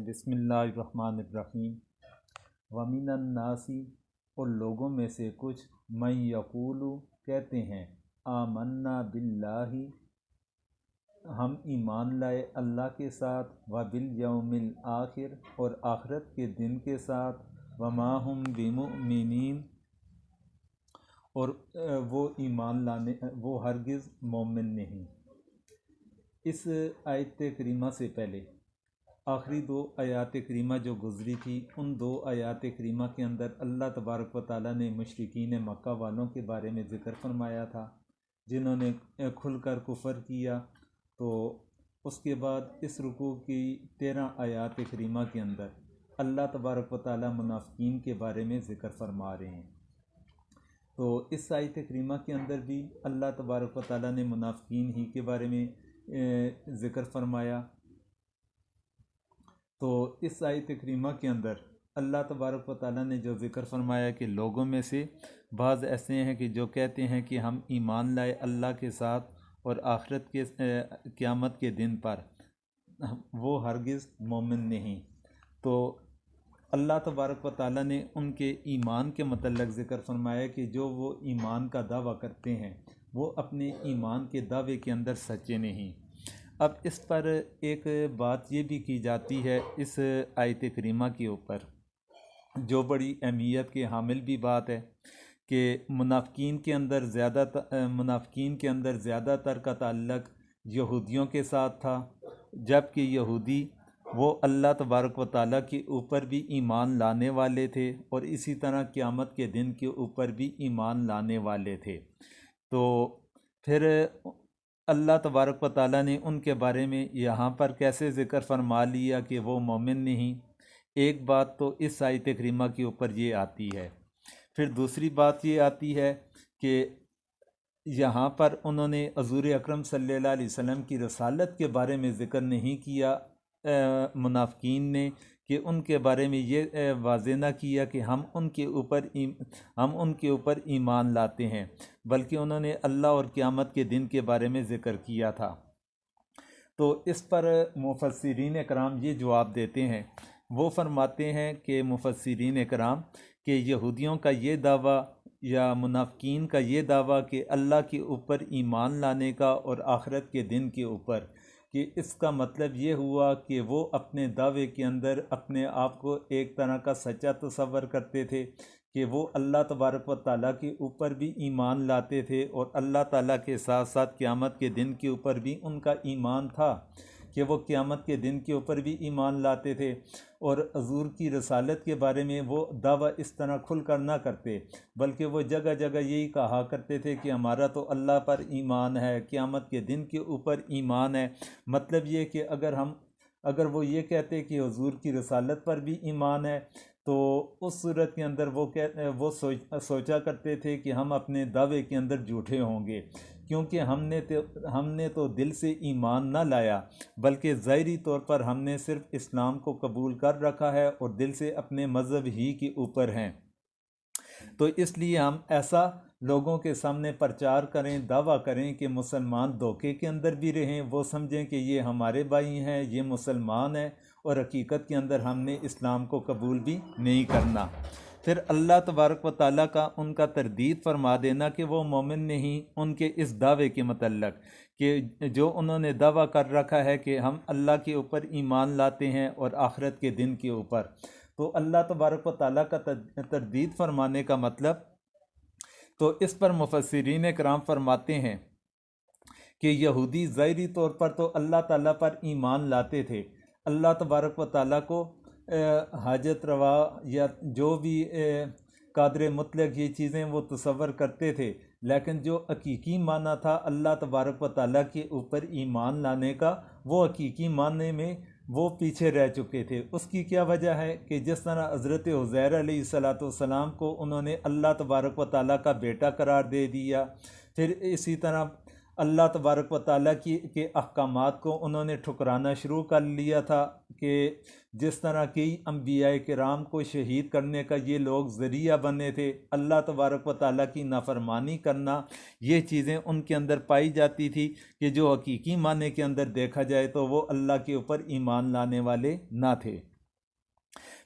بسم اللہ الرحمن الرحیم۔ وَمِنَ النَّاسِ، اور لوگوں میں سے کچھ، مَن یقولُ کہتے ہیں، آمنا باللہ ہم ایمان لائے اللہ کے ساتھ، وبالیوم الآخر اور آخرت کے دن کے ساتھ، وما ہم بمؤمنین اور وہ ہرگز مومن نہیں۔ اس آیت کریمہ سے پہلے آخری دو آیات کریمہ جو گزری تھی، ان دو آیات کریمہ کے اندر اللہ تبارک و تعالیٰ نے مشرکین مکہ والوں کے بارے میں ذکر فرمایا تھا، جنہوں نے کھل کر کفر کیا۔ تو اس کے بعد اس رکوع کی 13 آیات کریمہ کے اندر اللہ تبارک و تعالیٰ منافقین کے بارے میں ذکر فرما رہے ہیں۔ تو اس آیت کریمہ کے اندر بھی اللہ تبارک و تعالیٰ نے منافقین ہی کے بارے میں ذکر فرمایا۔ تو اس آیت کریمہ کے اندر اللہ تبارک و تعالیٰ نے جو ذکر فرمایا کہ لوگوں میں سے بعض ایسے ہیں کہ جو کہتے ہیں کہ ہم ایمان لائے اللہ کے ساتھ اور آخرت کے قیامت کے دن پر، وہ ہرگز مومن نہیں۔ تو اللہ تبارک و تعالیٰ نے ان کے ایمان کے متعلق ذکر فرمایا کہ جو وہ ایمان کا دعویٰ کرتے ہیں وہ اپنے ایمان کے دعوے کے اندر سچے نہیں۔ اب اس پر ایک بات یہ بھی کی جاتی ہے اس آیت کریمہ کے اوپر، جو بڑی اہمیت کے حامل بھی بات ہے، کہ منافقین کے اندر زیادہ تر کا تعلق یہودیوں کے ساتھ تھا، جبکہ یہودی وہ اللہ تبارک و تعالیٰ کے اوپر بھی ایمان لانے والے تھے اور اسی طرح قیامت کے دن کے اوپر بھی ایمان لانے والے تھے۔ تو پھر اللہ تبارک و تعالیٰ نے ان کے بارے میں یہاں پر کیسے ذکر فرما لیا کہ وہ مومن نہیں؟ ایک بات تو اس آیت کریمہ کے اوپر یہ آتی ہے۔ پھر دوسری بات یہ آتی ہے کہ یہاں پر انہوں نے حضور اکرم صلی اللہ علیہ وسلم کی رسالت کے بارے میں ذکر نہیں کیا منافقین نے، کہ ان کے بارے میں یہ واضح نہ کیا کہ ہم ان کے اوپر ایمان لاتے ہیں، بلکہ انہوں نے اللہ اور قیامت کے دن کے بارے میں ذکر کیا تھا۔ تو اس پر مفسرین کرام یہ جواب دیتے ہیں، وہ فرماتے ہیں کہ مفسرین کرام کہ یہودیوں کا یہ دعویٰ یا منافقین کا یہ دعویٰ کہ اللہ کے اوپر ایمان لانے کا اور آخرت کے دن کے اوپر، کہ اس کا مطلب یہ ہوا کہ وہ اپنے دعوے کے اندر اپنے آپ کو ایک طرح کا سچا تصور کرتے تھے، کہ وہ اللہ تبارک و تعالیٰ کے اوپر بھی ایمان لاتے تھے اور اللہ تعالیٰ کے ساتھ ساتھ قیامت کے دن کے اوپر بھی ان کا ایمان تھا، کہ وہ قیامت کے دن کے اوپر بھی ایمان لاتے تھے، اور حضور کی رسالت کے بارے میں وہ دعویٰ اس طرح کھل کر نہ کرتے، بلکہ وہ جگہ جگہ یہی کہا کرتے تھے کہ ہمارا تو اللہ پر ایمان ہے، قیامت کے دن کے اوپر ایمان ہے۔ مطلب یہ کہ اگر وہ یہ کہتے کہ حضور کی رسالت پر بھی ایمان ہے، تو اس صورت کے اندر وہ سوچا کرتے تھے کہ ہم اپنے دعوے کے اندر جھوٹے ہوں گے، کیونکہ ہم نے تو دل سے ایمان نہ لایا، بلکہ ظاہری طور پر ہم نے صرف اسلام کو قبول کر رکھا ہے اور دل سے اپنے مذہب ہی کے اوپر ہیں۔ تو اس لیے ہم ایسا لوگوں کے سامنے پرچار کریں، دعویٰ کریں کہ مسلمان دھوکے کے اندر بھی رہیں، وہ سمجھیں کہ یہ ہمارے بھائی ہیں، یہ مسلمان ہیں، اور حقیقت کے اندر ہم نے اسلام کو قبول بھی نہیں کرنا۔ پھر اللہ تبارک و تعالیٰ کا ان کا تردید فرما دینا کہ وہ مومن نہیں، ان کے اس دعوے کے متعلق کہ جو انہوں نے دعویٰ کر رکھا ہے کہ ہم اللہ کے اوپر ایمان لاتے ہیں اور آخرت کے دن کے اوپر۔ تو اللہ تبارک و تعالیٰ کا تردید فرمانے کا مطلب، تو اس پر مفسرین کرام فرماتے ہیں کہ یہودی ظاہری طور پر تو اللہ تعالیٰ پر ایمان لاتے تھے، اللہ تبارک و تعالیٰ کو حاجت روا یا جو بھی قادر مطلق یہ چیزیں وہ تصور کرتے تھے، لیکن جو حقیقی معنی تھا اللہ تبارک و تعالیٰ کے اوپر ایمان لانے کا، وہ حقیقی معنی میں وہ پیچھے رہ چکے تھے۔ اس کی کیا وجہ ہے کہ جس طرح حضرت عزیر علیہ السلام کو انہوں نے اللہ تبارک و تعالیٰ کا بیٹا قرار دے دیا، پھر اسی طرح اللہ تبارک و تعالیٰ کے احکامات کو انہوں نے ٹھکرانا شروع کر لیا تھا، کہ جس طرح کئی انبیاء کرام کو شہید کرنے کا یہ لوگ ذریعہ بنے تھے، اللہ تبارک و تعالیٰ کی نافرمانی کرنا، یہ چیزیں ان کے اندر پائی جاتی تھی کہ جو حقیقی معنی کے اندر دیکھا جائے تو وہ اللہ کے اوپر ایمان لانے والے نہ تھے۔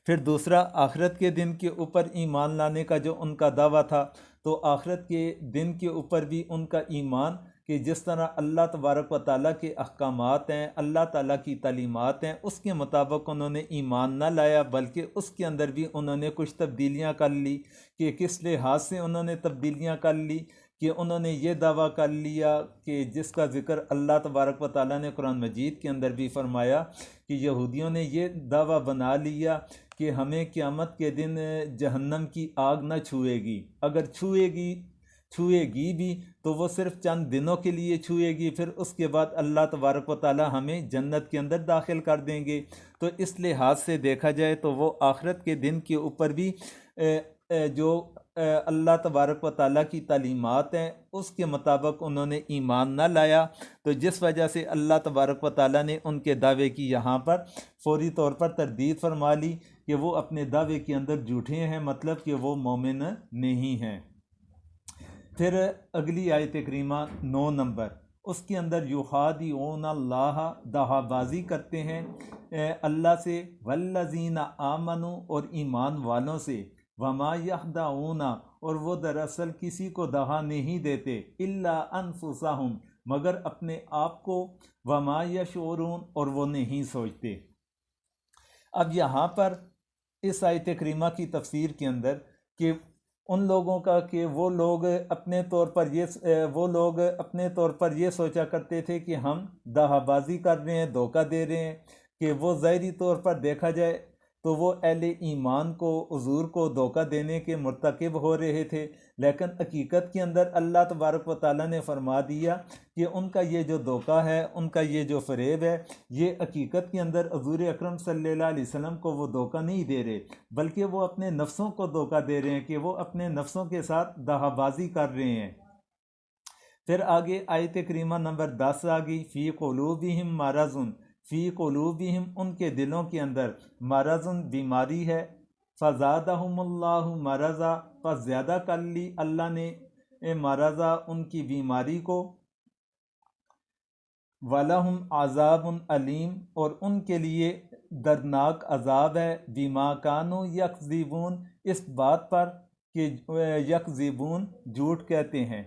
پھر دوسرا آخرت کے دن کے اوپر ایمان لانے کا جو ان کا دعویٰ تھا، تو آخرت کے دن کے اوپر بھی ان کا ایمان کہ جس طرح اللہ تبارک و تعالیٰ کے احکامات ہیں، اللہ تعالیٰ کی تعلیمات ہیں، اس کے مطابق انہوں نے ایمان نہ لایا، بلکہ اس کے اندر بھی انہوں نے کچھ تبدیلیاں کر لی۔ کہ کس لحاظ سے انہوں نے تبدیلیاں کر لی؟ کہ انہوں نے یہ دعویٰ کر لیا کہ جس کا ذکر اللہ تبارک و تعالیٰ نے قرآن مجید کے اندر بھی فرمایا کہ یہودیوں نے یہ دعویٰ بنا لیا کہ ہمیں قیامت کے دن جہنم کی آگ نہ چھوئے گی، اگر چھوئے گی بھی تو وہ صرف چند دنوں کے لیے چھوئے گی، پھر اس کے بعد اللہ تبارک و تعالی ہمیں جنت کے اندر داخل کر دیں گے۔ تو اس لحاظ سے دیکھا جائے تو وہ آخرت کے دن کے اوپر بھی جو اللہ تبارک و تعالیٰ کی تعلیمات ہیں اس کے مطابق انہوں نے ایمان نہ لایا، تو جس وجہ سے اللہ تبارک و تعالیٰ نے ان کے دعوے کی یہاں پر فوری طور پر تردید فرما لی کہ وہ اپنے دعوے کے اندر جھوٹے ہیں، مطلب کہ وہ مومن نہیں ہیں۔ پھر اگلی آیت کریمہ 9 نمبر، اس کے اندر یخادعون اللہ، دہا بازی کرتے ہیں اللہ سے، والذین آمنوا، اور ایمان والوں سے، وما یخدعون، اور وہ دراصل کسی کو دہا نہیں دیتے، الا انفسہم، مگر اپنے آپ کو، وما یشعرون، اور وہ نہیں سوچتے۔ اب یہاں پر اس آیت کریمہ کی تفسیر کے اندر کہ ان لوگوں کا کہ وہ لوگ اپنے طور پر یہ سوچا کرتے تھے کہ ہم دہا بازی کر رہے ہیں، دھوکہ دے رہے ہیں، کہ وہ ظاہری طور پر دیکھا جائے تو وہ اہل ایمان کو، حضور کو دھوکہ دینے کے مرتکب ہو رہے تھے، لیکن حقیقت کے اندر اللہ تبارک و تعالیٰ نے فرما دیا کہ ان کا یہ جو دھوکہ ہے، ان کا یہ جو فریب ہے، یہ حقیقت کے اندر حضور اکرم صلی اللہ علیہ وسلم کو وہ دھوکہ نہیں دے رہے، بلکہ وہ اپنے نفسوں کو دھوکہ دے رہے ہیں، کہ وہ اپنے نفسوں کے ساتھ دہا بازی کر رہے ہیں۔ پھر آگے آیت کریمہ نمبر 10 آگئی، فی قلوبہم مرض، فی قلوبہم، ان کے دلوں کے اندر، مرض، بیماری ہے، فزادہم اللہ مرضا، پس زیادہ کر لی اللہ نے مرضا، ان کی بیماری کو، وَلَهُمْ عَذَابٌ علیم، اور ان کے لیے دردناک عذاب ہے، بِمَا كَانُوا يَكْذِبُونَ، اس بات پر کہ یکذبون، جھوٹ کہتے ہیں،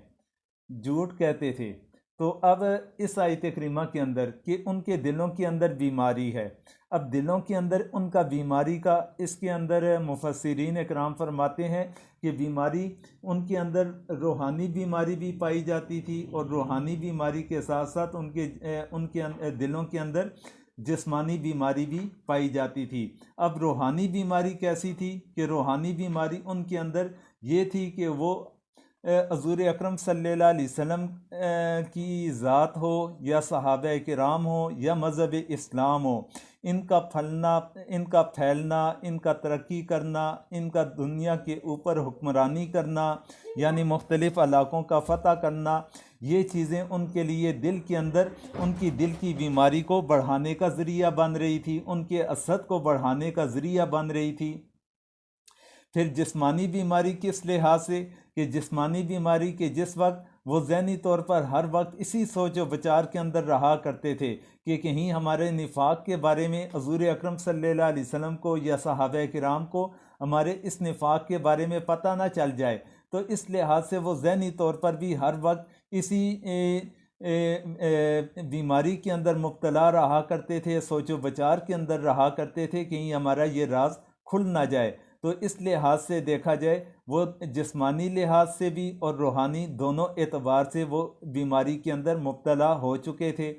جھوٹ کہتے تھے۔ تو اب اس آیت کریمہ کے اندر کہ ان کے دلوں کے اندر بیماری ہے، اب دلوں کے اندر ان کا بیماری کا، اس کے اندر مفسرین اکرام فرماتے ہیں کہ بیماری ان کے اندر روحانی بیماری بھی پائی جاتی تھی، اور روحانی بیماری کے ساتھ ساتھ ان کے دلوں کے اندر جسمانی بیماری بھی پائی جاتی تھی۔ اب روحانی بیماری کیسی تھی؟ کہ روحانی بیماری ان کے اندر یہ تھی کہ وہ حضور اکرم صلی اللہ علیہ وسلم کی ذات ہو، یا صحابہ کرام ہو، یا مذہب اسلام ہو، ان کا پھیلنا، ان کا ترقی کرنا، ان کا دنیا کے اوپر حکمرانی کرنا، یعنی مختلف علاقوں کا فتح کرنا، یہ چیزیں ان کے لیے دل کے اندر ان کی دل کی بیماری کو بڑھانے کا ذریعہ بن رہی تھی، ان کے حسد کو بڑھانے کا ذریعہ بن رہی تھی۔ پھر جسمانی بیماری کس لحاظ سے؟ کہ جسمانی بیماری کے جس وقت وہ ذہنی طور پر ہر وقت اسی سوچ و بچار کے اندر رہا کرتے تھے کہ کہیں ہمارے نفاق کے بارے میں حضور اکرم صلی اللہ علیہ وسلم کو یا صحابہ کرام کو ہمارے اس نفاق کے بارے میں پتہ نہ چل جائے، تو اس لحاظ سے وہ ذہنی طور پر بھی ہر وقت اسی بیماری کے اندر مبتلا رہا کرتے تھے، سوچ و بچار کے اندر رہا کرتے تھے، کہیں ہمارا یہ راز کھل نہ جائے۔ تو اس لحاظ سے دیکھا جائے وہ جسمانی لحاظ سے بھی اور روحانی دونوں اعتبار سے وہ بیماری کے اندر مبتلا ہو چکے تھے۔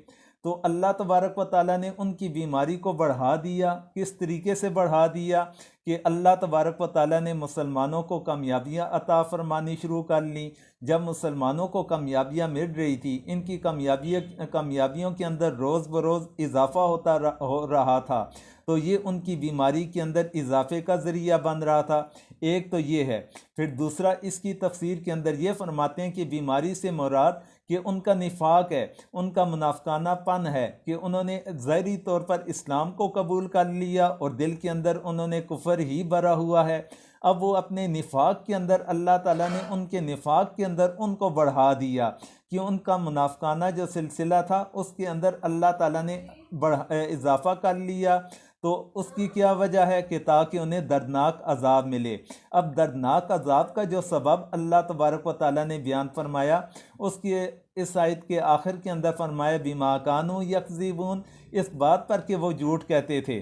تو اللہ تبارک و تعالیٰ نے ان کی بیماری کو بڑھا دیا۔ کس طریقے سے بڑھا دیا؟ کہ اللہ تبارک و تعالیٰ نے مسلمانوں کو کامیابیاں عطا فرمانی شروع کر لیں۔ جب مسلمانوں کو کامیابیاں مل رہی تھی، ان کی کامیابیوں کے اندر روز بروز اضافہ ہو رہا تھا، تو یہ ان کی بیماری کے اندر اضافے کا ذریعہ بن رہا تھا۔ ایک تو یہ ہے۔ پھر دوسرا اس کی تفسیر کے اندر یہ فرماتے ہیں کہ بیماری سے مراد کہ ان کا نفاق ہے، ان کا منافقانہ پن ہے، کہ انہوں نے ظاہری طور پر اسلام کو قبول کر لیا اور دل کے اندر انہوں نے کفر ہی بھرا ہوا ہے۔ اب وہ اپنے نفاق کے اندر، اللہ تعالیٰ نے ان کے نفاق کے اندر ان کو بڑھا دیا کہ ان کا منافقانہ جو سلسلہ تھا اس کے اندر اللہ تعالیٰ نے اضافہ کر لیا، تو اس کی کیا وجہ ہے کہ تاکہ انہیں دردناک عذاب ملے۔ اب دردناک عذاب کا جو سبب اللہ تبارک و تعالیٰ نے بیان فرمایا، اس آیت کے آخر کے اندر فرمایا بما کانوا یکذبون، اس بات پر کہ وہ جھوٹ کہتے تھے۔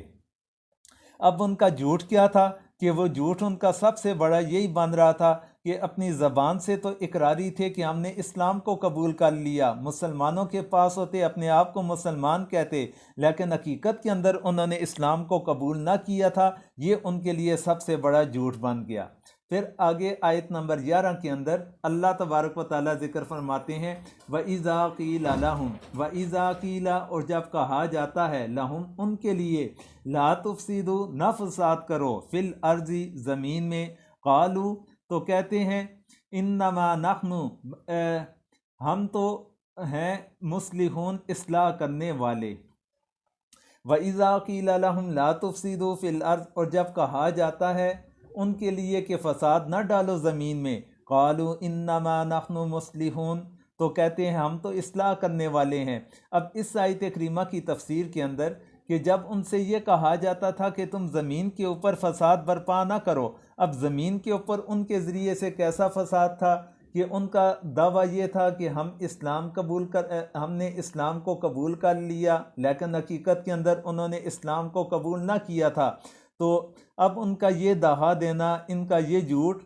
اب ان کا جھوٹ کیا تھا کہ وہ جھوٹ ان کا سب سے بڑا یہی بن رہا تھا کہ اپنی زبان سے تو اقراری تھے کہ ہم نے اسلام کو قبول کر لیا، مسلمانوں کے پاس ہوتے، اپنے آپ کو مسلمان کہتے، لیکن حقیقت کے اندر انہوں نے اسلام کو قبول نہ کیا تھا۔ یہ ان کے لیے سب سے بڑا جھوٹ بن گیا۔ پھر آگے آیت نمبر 11 کے اندر اللہ تبارک و تعالیٰ ذکر فرماتے ہیں وَإِذَا قِيلَ لَهُمْ، وَإِذَا قِيلَ، اور جب کہا جاتا ہے، لَهُمْ، ان کے لیے، لَا تُفْسِدُوا، نہ فساد کرو، فِي الْأَرْضِ، زمین میں، قالوا، تو کہتے ہیں، انما نحن، ہم تو ہیں، مصلحون، اصلاح کرنے والے۔ وَإِذَا قِيلَ لَهُمْ لَا تُفْسِدُوا فِي الْأَرْضِ، اور جب کہا جاتا ہے ان کے لیے کہ فساد نہ ڈالو زمین میں، قالوا انما نحن مصلحون، تو کہتے ہیں ہم تو اصلاح کرنے والے ہیں۔ اب اس آیت کریمہ کی تفسیر کے اندر کہ جب ان سے یہ کہا جاتا تھا کہ تم زمین کے اوپر فساد برپا نہ کرو، اب زمین کے اوپر ان کے ذریعے سے کیسا فساد تھا کہ ان کا دعویٰ یہ تھا کہ ہم نے اسلام کو قبول کر لیا، لیکن حقیقت کے اندر انہوں نے اسلام کو قبول نہ کیا تھا۔ تو اب ان کا یہ دعا دینا، ان کا یہ جھوٹ،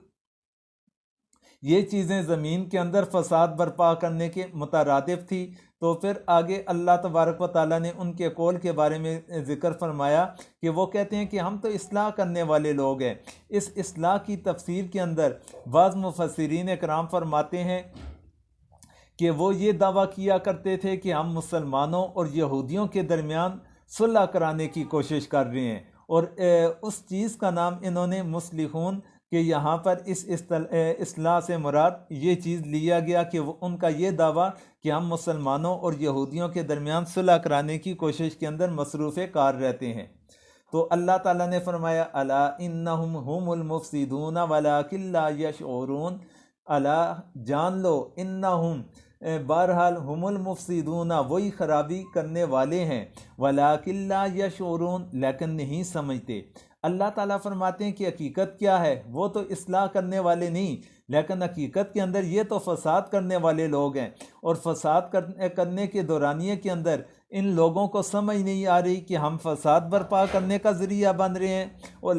یہ چیزیں زمین کے اندر فساد برپا کرنے کے مترادف تھی۔ تو پھر آگے اللہ تبارک و تعالیٰ نے ان کے قول کے بارے میں ذکر فرمایا کہ وہ کہتے ہیں کہ ہم تو اصلاح کرنے والے لوگ ہیں۔ اس اصلاح کی تفسیر کے اندر بعض مفسرین اکرام فرماتے ہیں کہ وہ یہ دعویٰ کیا کرتے تھے کہ ہم مسلمانوں اور یہودیوں کے درمیان صلح کرانے کی کوشش کر رہے ہیں، اور اس چیز کا نام انہوں نے مصلحون، کہ یہاں پر اس اصلاح سے مراد یہ چیز لیا گیا کہ ان کا یہ دعویٰ کہ ہم مسلمانوں اور یہودیوں کے درمیان صلح کرانے کی کوشش کے اندر مصروف کار رہتے ہیں۔ تو اللہ تعالیٰ نے فرمایا الا انہم هم المفسدون ولکن لا یشعرون، الا، جان لو، انہم، بہرحال، ہم المفسدون، وہی خرابی کرنے والے ہیں، ولکن لا یشعرون، لیکن نہیں سمجھتے۔ اللہ تعالیٰ فرماتے ہیں کہ حقیقت کیا ہے، وہ تو اصلاح کرنے والے نہیں، لیکن حقیقت کے اندر یہ تو فساد کرنے والے لوگ ہیں، اور فساد کرنے کے دورانیے کے اندر ان لوگوں کو سمجھ نہیں آ رہی کہ ہم فساد برپا کرنے کا ذریعہ بن رہے ہیں، اور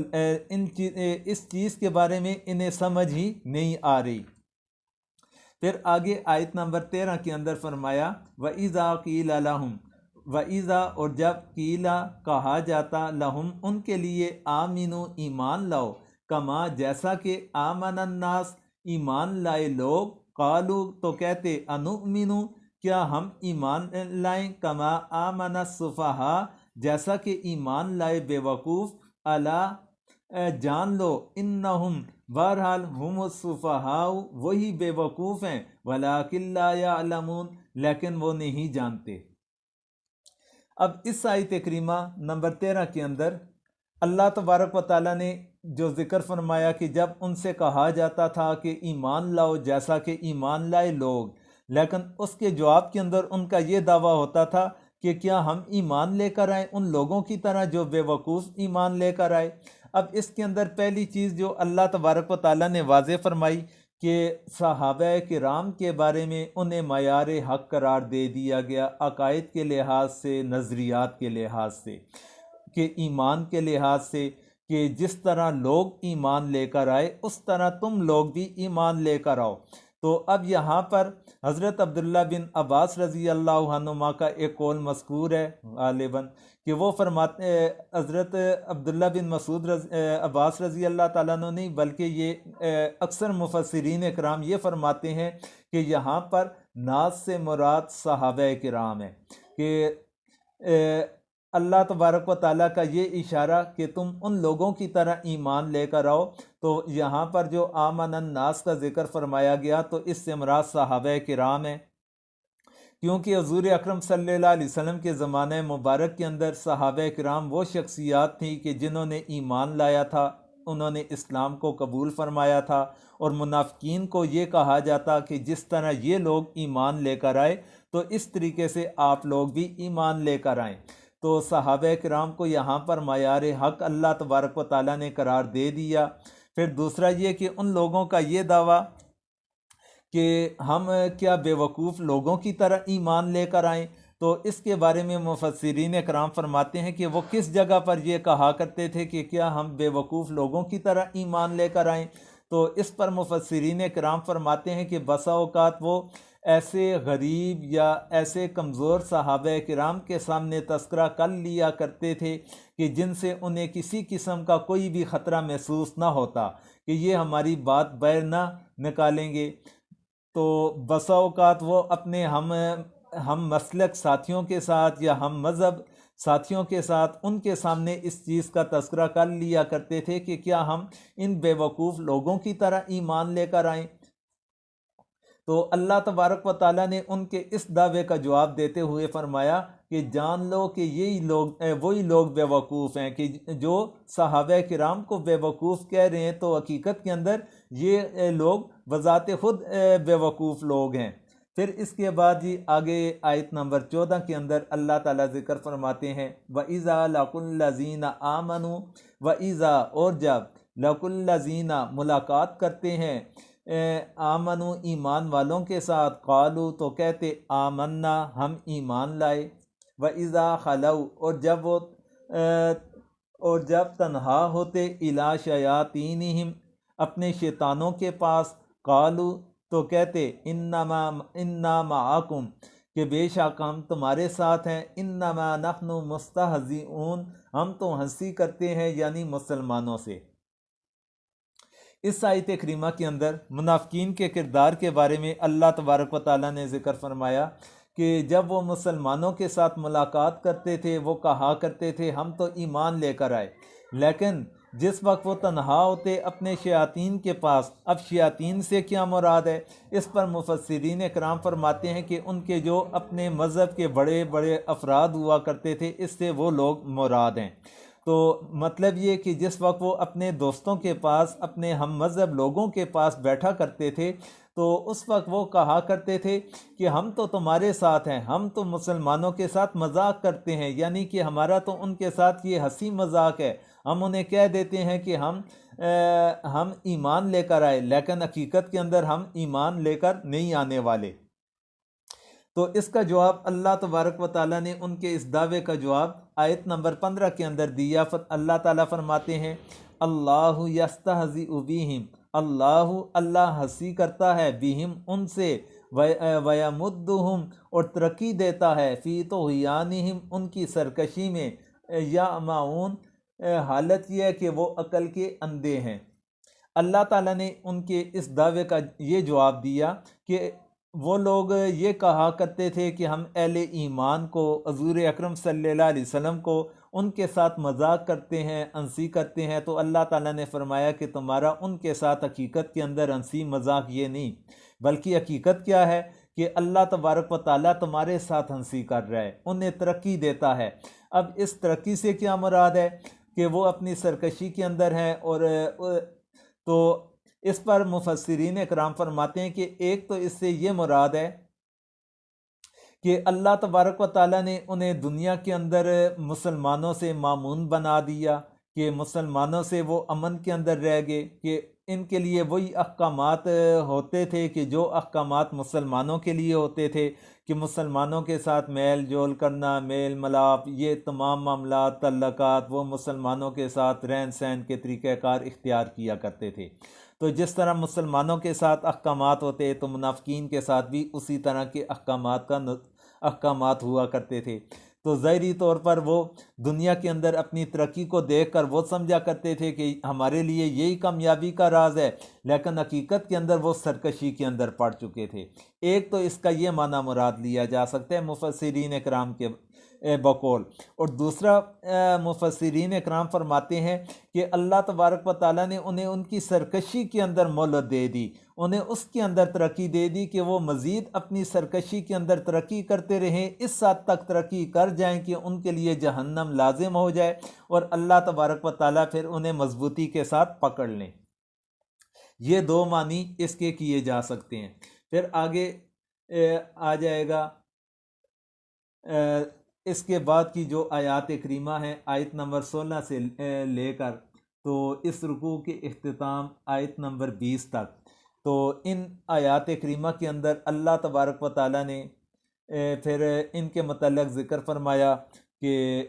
اس چیز کے بارے میں انہیں سمجھ ہی نہیں آ رہی۔ پھر آگے آیت نمبر 13 کے اندر فرمایا وَإِذَا قِيلَ لَهُمْ، وَإِذَا، اور جب قیلا، کہا جاتا، لہم، ان کے لیے، آمنو، ایمان لاؤ، کما، جیسا کہ، آمن الناس، ایمان لائے لوگ، قالو، تو کہتے، انؤمنو، کیا ہم ایمان لائیں، کما آمن السفہاء، جیسا کہ ایمان لائے بے وقوف، الا، جان لو، انہم، بہرحال، ہم السفہاء، وہی بے وقوف ہیں، ولکن لا یعلمون، لیکن وہ نہیں جانتے۔ اب اس آیت کریمہ نمبر 13 کے اندر اللہ تبارک و تعالیٰ نے جو ذکر فرمایا کہ جب ان سے کہا جاتا تھا کہ ایمان لاؤ جیسا کہ ایمان لائے لوگ، لیکن اس کے جواب کے اندر ان کا یہ دعویٰ ہوتا تھا کہ کیا ہم ایمان لے کر آئیں ان لوگوں کی طرح جو بے وقوف ایمان لے کر آئے۔ اب اس کے اندر پہلی چیز جو اللہ تبارک و تعالیٰ نے واضح فرمائی کہ صحابہ کرام کے بارے میں انہیں معیار حق قرار دے دیا گیا، عقائد کے لحاظ سے، نظریات کے لحاظ سے، کہ ایمان کے لحاظ سے، کہ جس طرح لوگ ایمان لے کر آئے اس طرح تم لوگ بھی ایمان لے کر آؤ۔ تو اب یہاں پر حضرت عبداللہ بن عباس رضی اللہ عنہما کا ایک قول مذکور ہے غالباً، کہ وہ فرماتے، حضرت عبداللہ بن مسعود عباس رضی اللہ تعالیٰ عنہ نہیں بلکہ یہ اکثر مفسرین اکرام یہ فرماتے ہیں کہ یہاں پر ناس سے مراد صحابہ کرام ہے، کہ اللہ تبارک و تعالیٰ کا یہ اشارہ کہ تم ان لوگوں کی طرح ایمان لے کر آؤ، تو یہاں پر جو آمن الناس کا ذکر فرمایا گیا تو اس سے مراد صحابہ کرام ہیں، کیونکہ حضور اکرم صلی اللہ علیہ وسلم کے زمانہ مبارک کے اندر صحابہ کرام وہ شخصیات تھیں کہ جنہوں نے ایمان لایا تھا، انہوں نے اسلام کو قبول فرمایا تھا، اور منافقین کو یہ کہا جاتا کہ جس طرح یہ لوگ ایمان لے کر آئے تو اس طریقے سے آپ لوگ بھی ایمان لے کر آئیں۔ تو صحابہ کرام کو یہاں پر معیار حق اللہ تبارک و تعالیٰ نے قرار دے دیا۔ پھر دوسرا یہ کہ ان لوگوں کا یہ دعویٰ کہ ہم کیا بیوقوف لوگوں کی طرح ایمان لے کر آئیں، تو اس کے بارے میں مفسرین کرام فرماتے ہیں کہ وہ کس جگہ پر یہ کہا کرتے تھے کہ کیا ہم بیوقوف لوگوں کی طرح ایمان لے کر آئیں، تو اس پر مفسرین کرام فرماتے ہیں کہ بسا اوقات وہ ایسے غریب یا ایسے کمزور صحابہ کرام کے سامنے تذکرہ کر لیا کرتے تھے کہ جن سے انہیں کسی قسم کا کوئی بھی خطرہ محسوس نہ ہوتا کہ یہ ہماری بات بیر نہ نکالیں گے۔ تو بسا اوقات وہ اپنے ہم مسلک ساتھیوں کے ساتھ یا ہم مذہب ساتھیوں کے ساتھ ان کے سامنے اس چیز کا تذکرہ کر لیا کرتے تھے کہ کیا ہم ان بیوقوف لوگوں کی طرح ایمان لے کر آئیں۔ تو اللہ تبارک و تعالیٰ نے ان کے اس دعوے کا جواب دیتے ہوئے فرمایا کہ جان لو کہ وہی لوگ بیوقوف ہیں کہ جو صحابہ کرام کو بیوقوف کہہ رہے ہیں، تو حقیقت کے اندر یہ لوگ بذات خود بیوقوف لوگ ہیں۔ پھر اس کے بعد آگے آیت نمبر 14 کے اندر اللہ تعالیٰ ذکر فرماتے ہیں وَإِذَا لَقُوا الَّذِينَ آمَنُوا وَإِذَا اور جب لَقُوا الَّذِينَ ملاقات کرتے ہیں آمنو ایمان والوں کے ساتھ، قالو تو کہتے آمنا ہم ایمان لائے، وَإِذَا خَلَوْا اور جب تنہا ہوتے اِلَىٰ شَيَاطِینِہِمْ اپنے شیطانوں کے پاس، قالو تو کہتے اِنَّا مَعَکُمْ کہ بے شک ہم تمہارے ساتھ ہیں، اِنَّمَا نَحْنُ مُسْتَہْزِئُونَ ہم تو ہنسی کرتے ہیں یعنی مسلمانوں سے۔ اس آیت کریمہ کے اندر منافقین کے کردار کے بارے میں اللہ تبارک و تعالیٰ نے ذکر فرمایا کہ جب وہ مسلمانوں کے ساتھ ملاقات کرتے تھے وہ کہا کرتے تھے ہم تو ایمان لے کر آئے، لیکن جس وقت وہ تنہا ہوتے اپنے شیاطین کے پاس، اب شیاطین سے کیا مراد ہے؟ اس پر مفسرین کرام فرماتے ہیں کہ ان کے جو اپنے مذہب کے بڑے بڑے افراد ہوا کرتے تھے اس سے وہ لوگ مراد ہیں۔ تو مطلب یہ کہ جس وقت وہ اپنے دوستوں کے پاس، اپنے ہم مذہب لوگوں کے پاس بیٹھا کرتے تھے تو اس وقت وہ کہا کرتے تھے کہ ہم تو تمہارے ساتھ ہیں، ہم تو مسلمانوں کے ساتھ مذاق کرتے ہیں، یعنی کہ ہمارا تو ان کے ساتھ یہ ہنسی مذاق ہے۔ ہم انہیں کہہ دیتے ہیں کہ ہم ایمان لے کر آئے، لیکن حقیقت کے اندر ہم ایمان لے کر نہیں آنے والے۔ تو اس کا جواب اللہ تبارک و تعالیٰ نے ان کے اس دعوے کا جواب آیت نمبر 15 کے اندر دیا۔ اللہ تعالیٰ فرماتے ہیں اللہ یستہزئ بہم اللہ ہنسی کرتا ہے بہم ان سے، ویمدہم اور ترقی دیتا ہے فی طغیانہم ان کی سرکشی میں، یعمہون حالت یہ ہے کہ وہ عقل کے اندھے ہیں۔ اللہ تعالیٰ نے ان کے اس دعوے کا یہ جواب دیا کہ وہ لوگ یہ کہا کرتے تھے کہ ہم اہل ایمان کو، حضور اکرم صلی اللہ علیہ وسلم کو ان کے ساتھ مذاق کرتے ہیں، ہنسی کرتے ہیں، تو اللہ تعالیٰ نے فرمایا کہ تمہارا ان کے ساتھ حقیقت کے اندر ہنسی مذاق یہ نہیں، بلکہ حقیقت کیا ہے کہ اللہ تبارک و تعالیٰ تمہارے ساتھ ہنسی کر رہا ہے، انہیں ترقی دیتا ہے۔ اب اس ترقی سے کیا مراد ہے کہ وہ اپنی سرکشی کے اندر ہیں، اور تو اس پر مفسرین اکرام فرماتے ہیں کہ ایک تو اس سے یہ مراد ہے کہ اللہ تبارک و تعالیٰ نے انہیں دنیا کے اندر مسلمانوں سے مامون بنا دیا کہ مسلمانوں سے وہ امن کے اندر رہ گئے، کہ ان کے لیے وہی احکامات ہوتے تھے کہ جو احکامات مسلمانوں کے لیے ہوتے تھے، کہ مسلمانوں کے ساتھ میل جول کرنا، میل ملاپ، یہ تمام معاملات، تعلقات، وہ مسلمانوں کے ساتھ رہن سہن کے طریقہ کار اختیار کیا کرتے تھے۔ تو جس طرح مسلمانوں کے ساتھ احکامات ہوتے تو منافقین کے ساتھ بھی اسی طرح کے احکامات ہوا کرتے تھے۔ تو ظاہری طور پر وہ دنیا کے اندر اپنی ترقی کو دیکھ کر وہ سمجھا کرتے تھے کہ ہمارے لیے یہی کامیابی کا راز ہے، لیکن حقیقت کے اندر وہ سرکشی کے اندر پڑ چکے تھے۔ ایک تو اس کا یہ معنی مراد لیا جا سکتا ہے مفسرین اکرام کے بقول، اور دوسرا مفسرین اکرام فرماتے ہیں کہ اللہ تبارک و تعالیٰ نے انہیں ان کی سرکشی کے اندر مہلت دے دی، انہیں اس کے اندر ترقی دے دی کہ وہ مزید اپنی سرکشی کے اندر ترقی کرتے رہیں، اس حد تک ترقی کر جائیں کہ ان کے لیے جہنم لازم ہو جائے، اور اللہ تبارک و تعالیٰ پھر انہیں مضبوطی کے ساتھ پکڑ لیں۔ یہ دو معنی اس کے کیے جا سکتے ہیں۔ پھر آگے آ جائے گا اس کے بعد کی جو آیات کریمہ ہیں آیت نمبر 16 سے لے کر تو اس رکوع کے اختتام آیت نمبر 20 تک، تو ان آیات کریمہ کے اندر اللہ تبارک و تعالیٰ نے پھر ان کے متعلق ذکر فرمایا کہ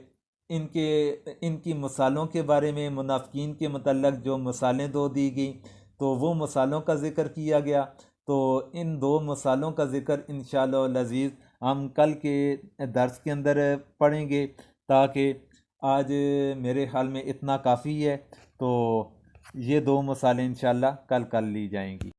ان کی مثالوں کے بارے میں، منافقین کے متعلق جو مثالیں دو دی گئیں تو وہ مثالوں کا ذکر کیا گیا۔ تو ان دو مثالوں کا ذکر انشاءاللہ العزیز ہم کل کے درس کے اندر پڑھیں گے، تاکہ آج میرے خیال میں اتنا کافی ہے۔ تو یہ دو مثالیں انشاءاللہ کل لی جائیں گی۔